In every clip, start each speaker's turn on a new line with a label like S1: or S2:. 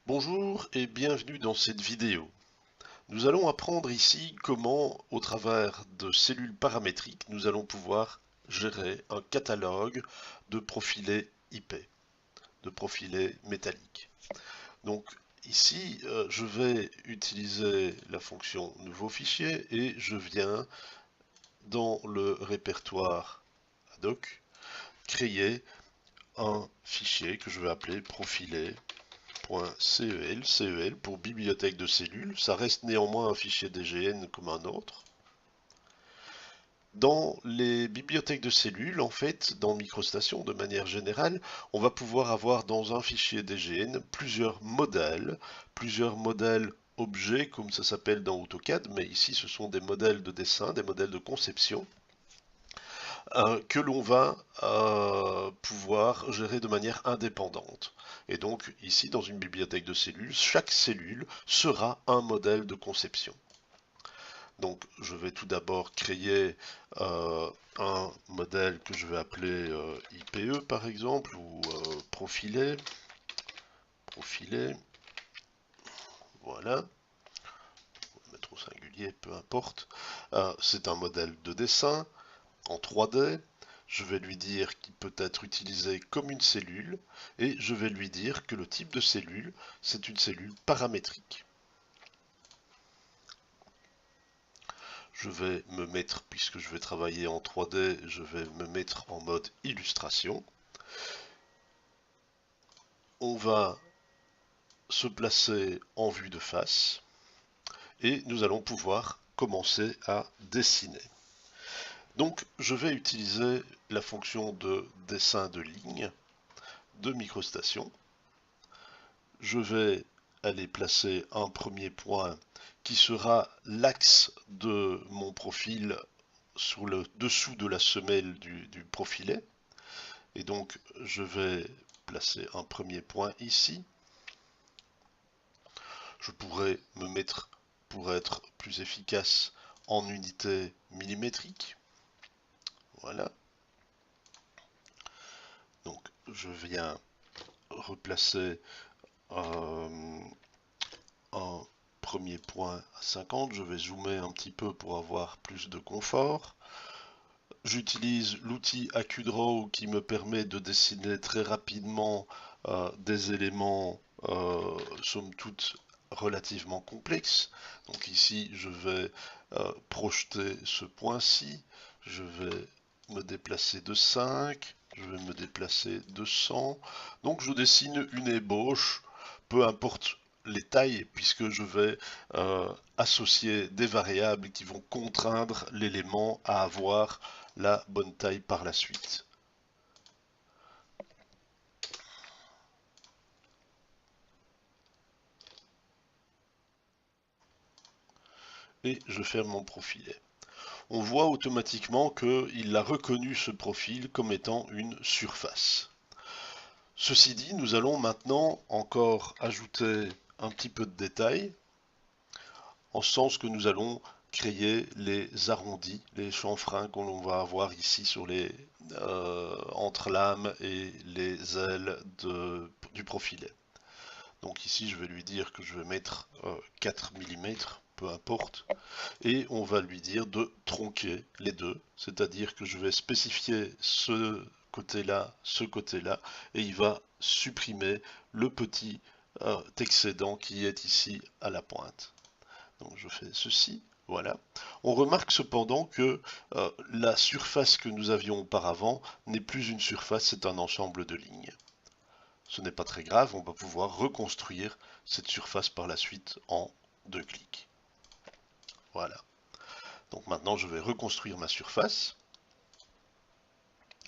S1: Bonjour et bienvenue dans cette vidéo. Nous allons apprendre ici comment, au travers de cellules paramétriques, nous allons pouvoir gérer un catalogue de profilés IP, de profilés métalliques. Donc ici, je vais utiliser la fonction nouveau fichier et je viens dans le répertoire ad hoc créer un fichier que je vais appeler profilé. .cel pour bibliothèque de cellules, ça reste néanmoins un fichier DGN comme un autre. Dans les bibliothèques de cellules, en fait, dans MicroStation, de manière générale, on va pouvoir avoir dans un fichier DGN plusieurs modèles objets, comme ça s'appelle dans AutoCAD, mais ici ce sont des modèles de dessin, des modèles de conception, que l'on va pouvoir gérer de manière indépendante. Et donc ici, dans une bibliothèque de cellules, chaque cellule sera un modèle de conception. Donc je vais tout d'abord créer un modèle que je vais appeler IPE par exemple, ou profilé, voilà, on va mettre au singulier, peu importe. C'est un modèle de dessin en 3D, je vais lui dire qu'il peut être utilisé comme une cellule, et je vais lui dire que le type de cellule, c'est une cellule paramétrique. Je vais me mettre, puisque je vais travailler en 3D, je vais me mettre en mode illustration. On va se placer en vue de face, et nous allons pouvoir commencer à dessiner. Donc je vais utiliser la fonction de dessin de ligne de MicroStation. Je vais aller placer un premier point qui sera l'axe de mon profil sur le dessous de la semelle du profilet. Et donc je vais placer un premier point ici. Je pourrais me mettre, pour être plus efficace, en unité millimétrique. Voilà. Donc je viens replacer un premier point à 50. Je vais zoomer un petit peu pour avoir plus de confort. J'utilise l'outil AccuDraw qui me permet de dessiner très rapidement des éléments, somme toute, relativement complexes. Donc ici, je vais projeter ce point-ci. Je vais me déplacer de 5. Je vais me déplacer de 100. Donc je dessine une ébauche, peu importe les tailles, puisque je vais associer des variables qui vont contraindre l'élément à avoir la bonne taille par la suite. Et je ferme mon profilet. On voit automatiquement qu'il a reconnu ce profil comme étant une surface. Ceci dit, nous allons maintenant encore ajouter un petit peu de détail, en ce sens que nous allons créer les arrondis, les chanfreins qu'on va avoir ici sur entre l'âme et les ailes du profilet. Donc ici, je vais lui dire que je vais mettre 4 mm, peu importe, et on va lui dire de tronquer les deux, c'est-à-dire que je vais spécifier ce côté-là, et il va supprimer le petit excédent qui est ici à la pointe. Donc je fais ceci, voilà. On remarque cependant que la surface que nous avions auparavant n'est plus une surface, c'est un ensemble de lignes. Ce n'est pas très grave, on va pouvoir reconstruire cette surface par la suite en 2 clics. Voilà. Donc maintenant je vais reconstruire ma surface.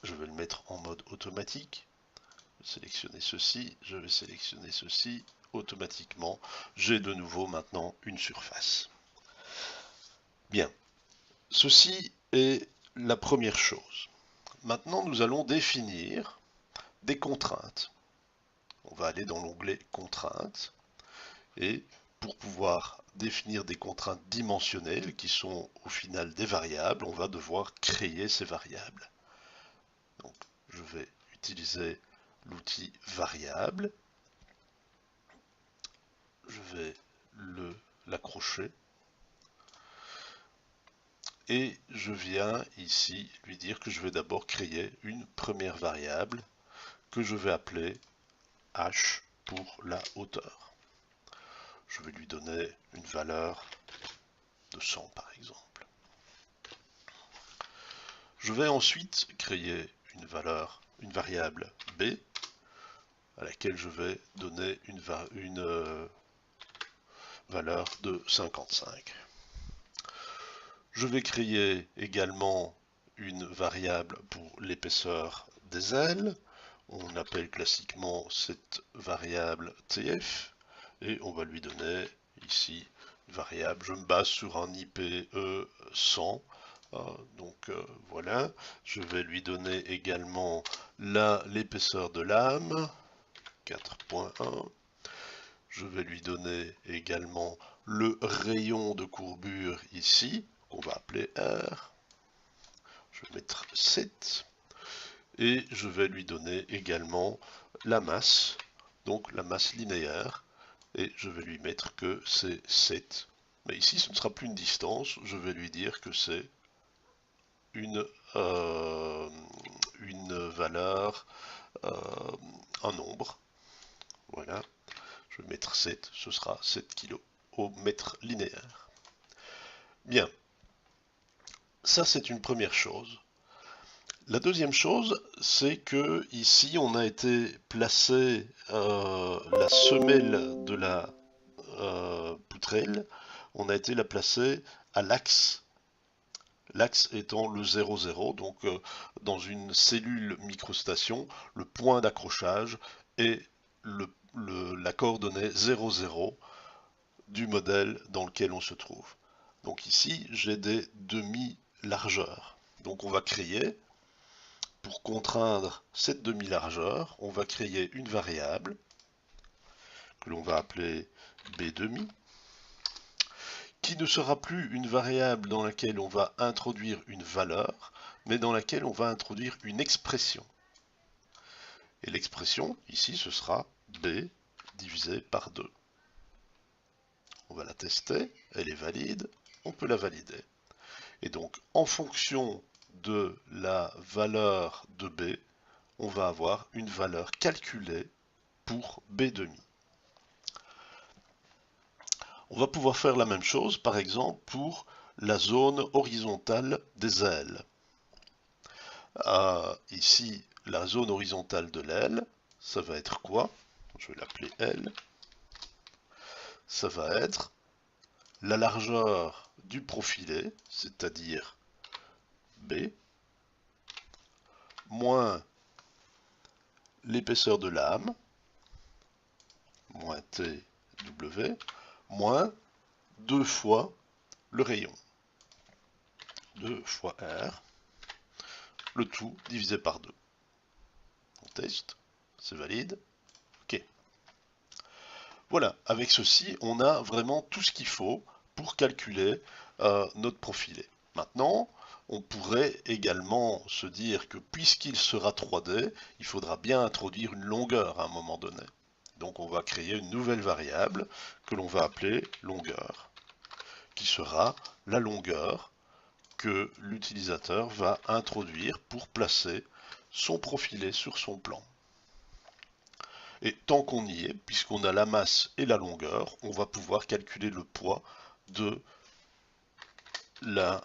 S1: Je vais le mettre en mode automatique. Je vais sélectionner ceci, je vais sélectionner ceci. Automatiquement, j'ai de nouveau maintenant une surface. Bien, ceci est la première chose. Maintenant, nous allons définir des contraintes. On va aller dans l'onglet Contraintes et pour pouvoir définir des contraintes dimensionnelles qui sont au final des variables, on va devoir créer ces variables. Donc, je vais utiliser l'outil variable je vais l'accrocher. Et je viens ici lui dire que je vais d'abord créer une première variable que je vais appeler h pour la hauteur. Je vais lui donner une valeur de 100 par exemple. Je vais ensuite créer une variable b à laquelle je vais donner une valeur de 55. Je vais créer également une variable pour l'épaisseur des ailes. On appelle classiquement cette variable tf et on va lui donner ici une variable. Je me base sur un IPE 100. Voilà, je vais lui donner également l'épaisseur de lame 4.1. Je vais lui donner également le rayon de courbure ici, qu'on va appeler R. Je vais mettre 7. Et je vais lui donner également la masse, donc la masse linéaire. Et je vais lui mettre que c'est 7. Mais ici, ce ne sera plus une distance, je vais lui dire que c'est une valeur, un nombre. Voilà. Je vais mettre 7, ce sera 7 kg au mètre linéaire. Bien, ça c'est une première chose. La deuxième chose, c'est que ici on a été placé la semelle de la poutrelle, on a été la placer à l'axe. L'axe étant le 0, 0, donc dans une cellule microstation, le point d'accrochage est la coordonnée 0, 0 du modèle dans lequel on se trouve. Donc ici, j'ai des demi-largeurs. Donc on va créer, pour contraindre cette demi-largeur, on va créer une variable que l'on va appeler b', qui ne sera plus une variable dans laquelle on va introduire une valeur, mais dans laquelle on va introduire une expression. Et l'expression, ici, ce sera b divisé par 2. On va la tester, elle est valide, on peut la valider. Et donc, en fonction de la valeur de b, on va avoir une valeur calculée pour b'. On va pouvoir faire la même chose, par exemple, pour la zone horizontale des ailes. Ici, la zone horizontale de l'aile, ça va être quoi? Je vais l'appeler L. Ça va être la largeur du profilé, c'est-à-dire B, moins l'épaisseur de lame, moins TW, moins 2 fois le rayon, 2 fois R, le tout divisé par 2. On teste, c'est valide. OK. Voilà, avec ceci, on a vraiment tout ce qu'il faut pour calculer notre profilé. Maintenant, on pourrait également se dire que puisqu'il sera 3D, il faudra bien introduire une longueur à un moment donné. Donc on va créer une nouvelle variable que l'on va appeler longueur, qui sera la longueur que l'utilisateur va introduire pour placer son profilé sur son plan. Et tant qu'on y est, puisqu'on a la masse et la longueur, on va pouvoir calculer le poids de la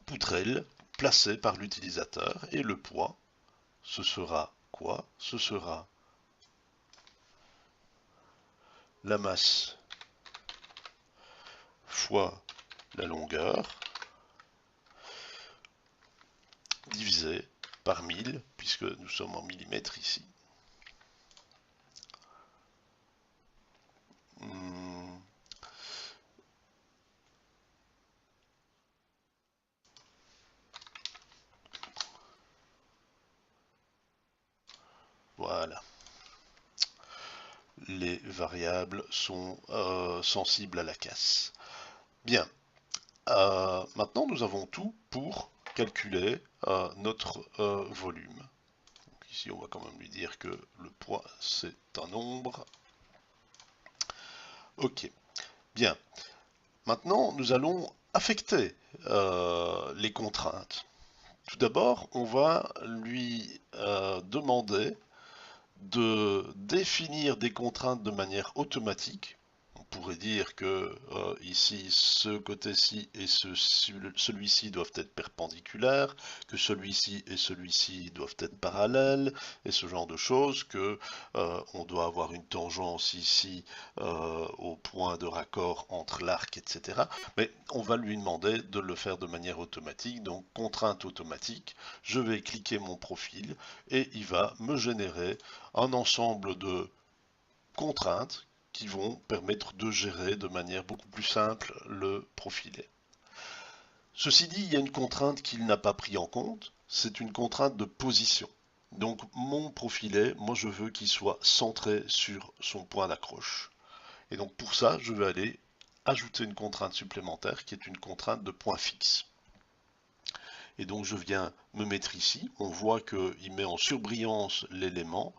S1: poutrelle placée par l'utilisateur. Et le poids, ce sera quoi? Ce sera la masse fois la longueur divisé par 1000, puisque nous sommes en millimètres ici. Voilà. Les variables sont sensibles à la casse. Bien. Maintenant, nous avons tout pour calculer notre volume. Donc ici, on va quand même lui dire que le poids, c'est un nombre. Ok, bien. Maintenant, nous allons affecter les contraintes. Tout d'abord, on va lui demander de définir des contraintes de manière automatique. On pourrait dire que ici, ce côté-ci et celui-ci doivent être perpendiculaires, que celui-ci et celui-ci doivent être parallèles, et ce genre de choses, que on doit avoir une tangence ici au point de raccord entre l'arc, etc. Mais on va lui demander de le faire de manière automatique, donc contrainte automatique. Je vais cliquer mon profil et il va me générer un ensemble de contraintes qui vont permettre de gérer de manière beaucoup plus simple le profilé. Ceci dit, il y a une contrainte qu'il n'a pas pris en compte, c'est une contrainte de position. Donc mon profilet, moi je veux qu'il soit centré sur son point d'accroche. Et donc pour ça, je vais aller ajouter une contrainte supplémentaire qui est une contrainte de point fixe. Et donc je viens me mettre ici, on voit qu'il met en surbrillance l'élément,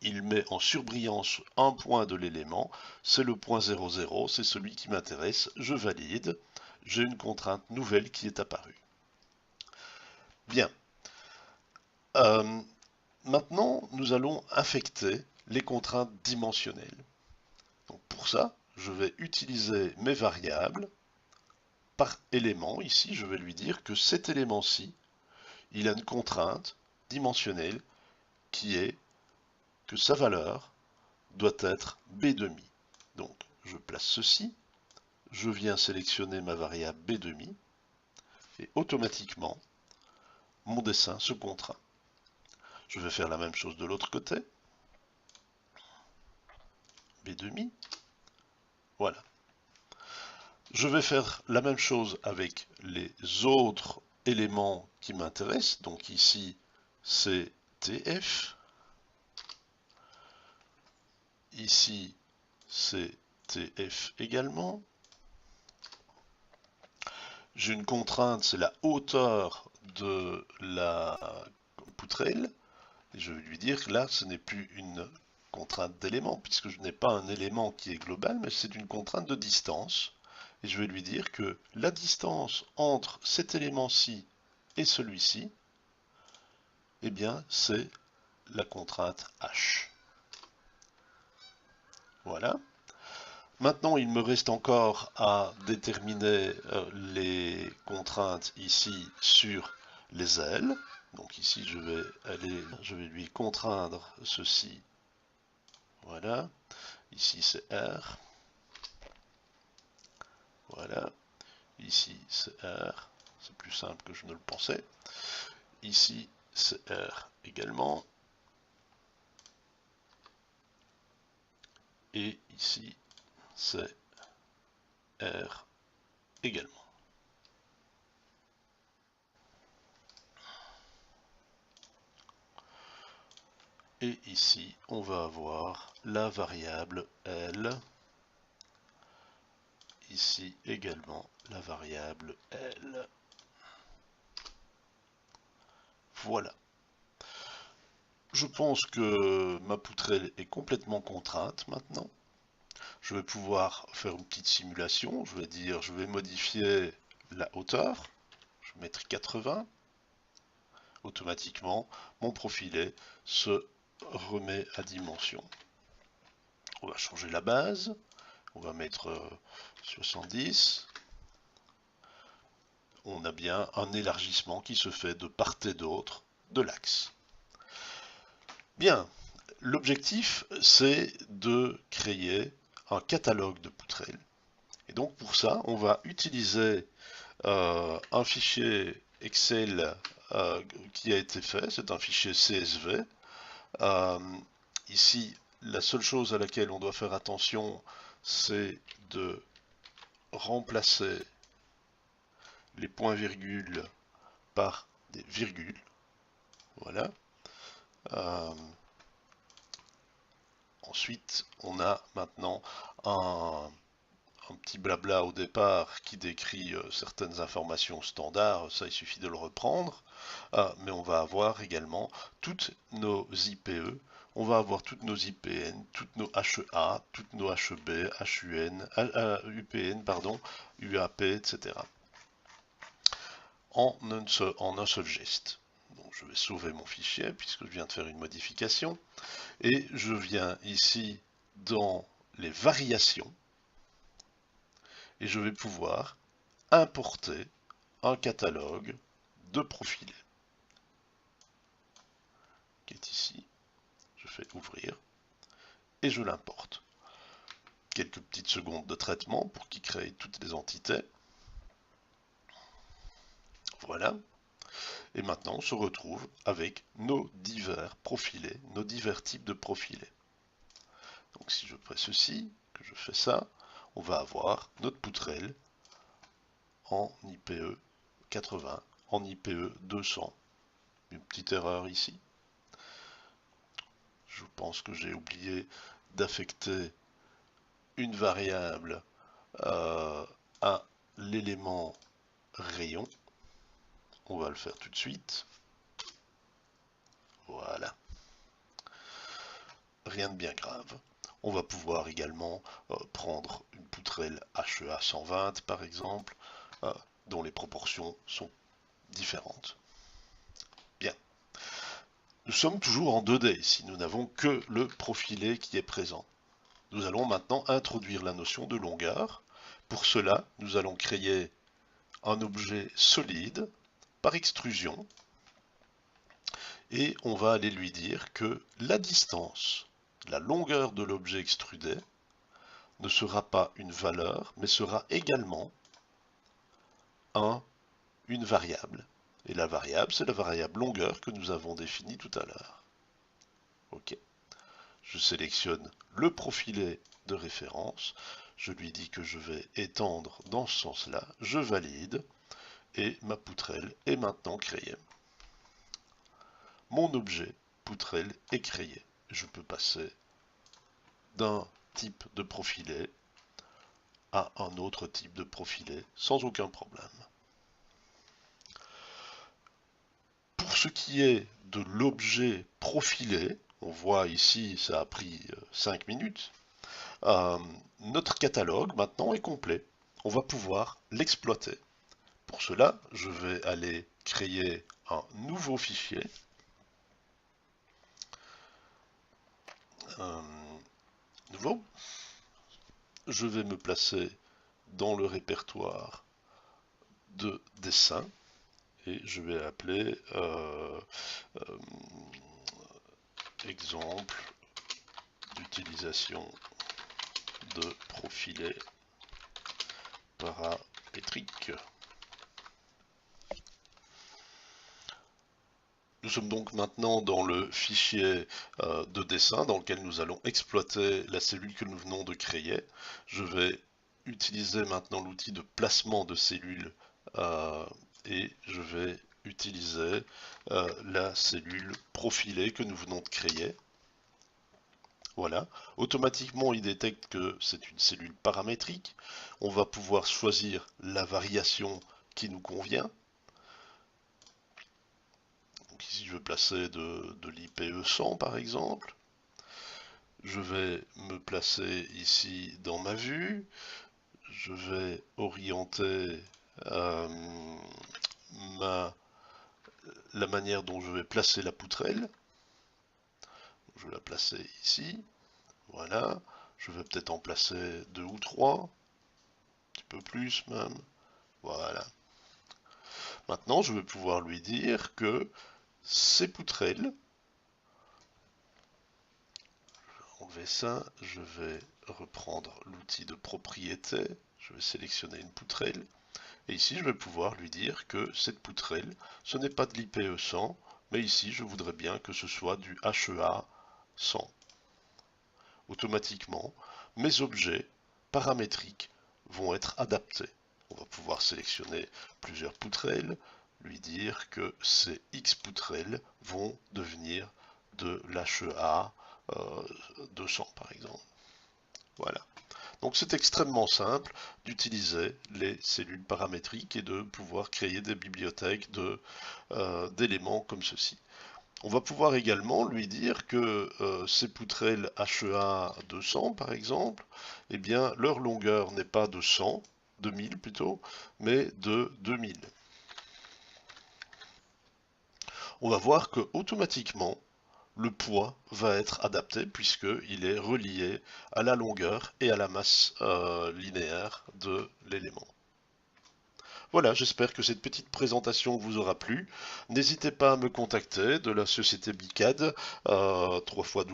S1: il met en surbrillance un point de l'élément, c'est le point 00, c'est celui qui m'intéresse, je valide, j'ai une contrainte nouvelle qui est apparue. Bien. Euh, Maintenant, nous allons affecter les contraintes dimensionnelles. Donc pour ça, je vais utiliser mes variables par élément. Ici, je vais lui dire que cet élément-ci, il a une contrainte dimensionnelle qui est que sa valeur doit être b'. Donc, je place ceci, je viens sélectionner ma variable b', et automatiquement, mon dessin se contraint. Je vais faire la même chose de l'autre côté. b', voilà. Je vais faire la même chose avec les autres éléments qui m'intéressent. Donc ici, c'est TF. Ici, c'est TF également. J'ai une contrainte, c'est la hauteur de la poutrelle. Et je vais lui dire que là, ce n'est plus une contrainte d'élément, puisque je n'ai pas un élément qui est global, mais c'est une contrainte de distance. Et je vais lui dire que la distance entre cet élément-ci et celui-ci, eh bien, c'est la contrainte H. Voilà. Maintenant, il me reste encore à déterminer les contraintes ici sur les ailes. Donc ici, je vais lui contraindre ceci. Voilà. Ici, c'est R. Voilà. Ici, c'est R. C'est plus simple que je ne le pensais. Ici, c'est R également. Et ici, c'est R également. Et ici, on va avoir la variable L. Ici également la variable L. Voilà. Je pense que ma poutrelle est complètement contrainte maintenant. Je vais pouvoir faire une petite simulation. Je vais dire, je vais modifier la hauteur. Je vais mettre 80. Automatiquement, mon profilet se remet à dimension. On va changer la base. On va mettre 70. On a bien un élargissement qui se fait de part et d'autre de l'axe. Bien, l'objectif c'est de créer un catalogue de poutrelles. Et donc pour ça, on va utiliser un fichier Excel qui a été fait, c'est un fichier CSV. Ici, la seule chose à laquelle on doit faire attention, c'est de remplacer les points-virgules par des virgules. Voilà. Ensuite, on a maintenant un petit blabla au départ qui décrit certaines informations standards, ça il suffit de le reprendre, mais on va avoir également toutes nos IPE on va avoir toutes nos IPN, toutes nos HEA, toutes nos HEB, HUN, UPN, pardon, UAP, etc. En un seul geste. Donc je vais sauver mon fichier puisque je viens de faire une modification. Et je viens ici dans les variations et je vais pouvoir importer un catalogue de profilés qui est ici. Je fais ouvrir et je l'importe. Quelques petites secondes de traitement pour qu'il crée toutes les entités. Voilà. Et maintenant, on se retrouve avec nos divers profilés, nos divers types de profilés. Donc si je fais ceci, que je fais ça, on va avoir notre poutrelle en IPE 80, en IPE 200. Une petite erreur ici. Je pense que j'ai oublié d'affecter une variable à l'élément rayon. On va le faire tout de suite. Voilà. Rien de bien grave. On va pouvoir également prendre une poutrelle HEA 120 par exemple, dont les proportions sont différentes. Bien. Nous sommes toujours en 2D ici, nous n'avons que le profilé qui est présent. Nous allons maintenant introduire la notion de longueur. Pour cela, nous allons créer un objet solide par extrusion et on va aller lui dire que la distance, la longueur de l'objet extrudé ne sera pas une valeur, mais sera également une variable. Et la variable, c'est la variable longueur que nous avons définie tout à l'heure. OK. Je sélectionne le profilé de référence, je lui dis que je vais étendre dans ce sens-là, je valide, et ma poutrelle est maintenant créée. Mon objet poutrelle est créé. Je peux passer d'un type de profilé à un autre type de profilé sans aucun problème. Pour ce qui est de l'objet profilé, on voit ici ça a pris 5 minutes, notre catalogue maintenant est complet. On va pouvoir l'exploiter. Pour cela, je vais aller créer un nouveau fichier. Nouveau. Je vais me placer dans le répertoire de dessin et je vais appeler exemple d'utilisation de profilés paramétriques. Nous sommes donc maintenant dans le fichier de dessin dans lequel nous allons exploiter la cellule que nous venons de créer. Je vais utiliser maintenant l'outil de placement de cellules et je vais utiliser la cellule profilée que nous venons de créer. Voilà, automatiquement il détecte que c'est une cellule paramétrique. On va pouvoir choisir la variation qui nous convient. Donc ici je vais placer de l'IPE 100 par exemple. Je vais me placer ici dans ma vue. Je vais orienter la manière dont je vais placer la poutrelle. Je vais la placer ici. Voilà. Je vais peut-être en placer 2 ou 3. Un petit peu plus même. Voilà. Maintenant, je vais pouvoir lui dire que ces poutrelles, je vais enlever ça, je vais reprendre l'outil de propriété, je vais sélectionner une poutrelle, et ici je vais pouvoir lui dire que cette poutrelle, ce n'est pas de l'IPE 100, mais ici je voudrais bien que ce soit du HEA 100. Automatiquement, mes objets paramétriques vont être adaptés. On va pouvoir sélectionner plusieurs poutrelles, lui dire que ces X poutrelles vont devenir de l'HEA 200 par exemple. Voilà. Donc c'est extrêmement simple d'utiliser les cellules paramétriques et de pouvoir créer des bibliothèques d'éléments comme ceci. On va pouvoir également lui dire que ces poutrelles HEA 200 par exemple, eh bien leur longueur n'est pas de 100, de 1000 plutôt, mais de 2000. On va voir que automatiquement le poids va être adapté puisqu'il est relié à la longueur et à la masse linéaire de l'élément. Voilà, j'espère que cette petite présentation vous aura plu. N'hésitez pas à me contacter de la société BICAD, www.bicad.be,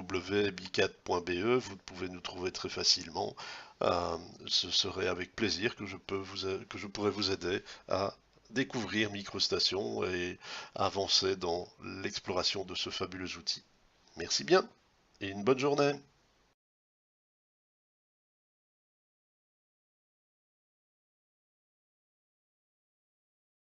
S1: vous pouvez nous trouver très facilement. Ce serait avec plaisir que je pourrais vous aider à découvrir MicroStation et à avancer dans l'exploration de ce fabuleux outil. Merci bien et une bonne journée.